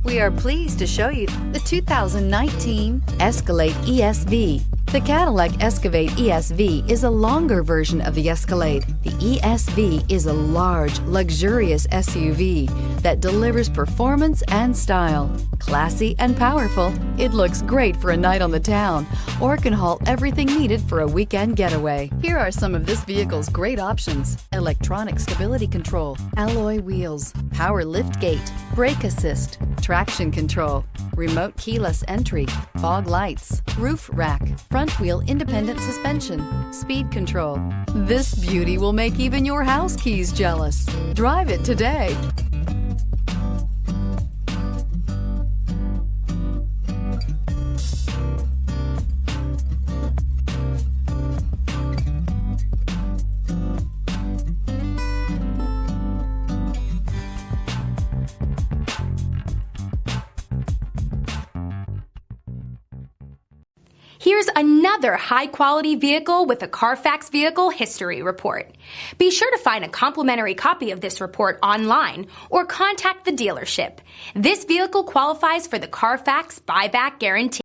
We are pleased to show you the 2019 Escalade ESV. The Cadillac Escalade ESV is a longer version of the Escalade. The ESV is a large, luxurious SUV that delivers performance and style. Classy and powerful, it looks great for a night on the town or can haul everything needed for a weekend getaway. Here are some of this vehicle's great options: electronic stability control, alloy wheels, power liftgate, brake assist, traction control, remote keyless entry, fog lights, roof rack, front wheel independent suspension, speed control. This beauty will make even your house keys jealous. Drive it today. Here's another high-quality vehicle with a Carfax Vehicle History Report. Be sure to find a complimentary copy of this report online or contact the dealership. This vehicle qualifies for the Carfax Buyback Guarantee.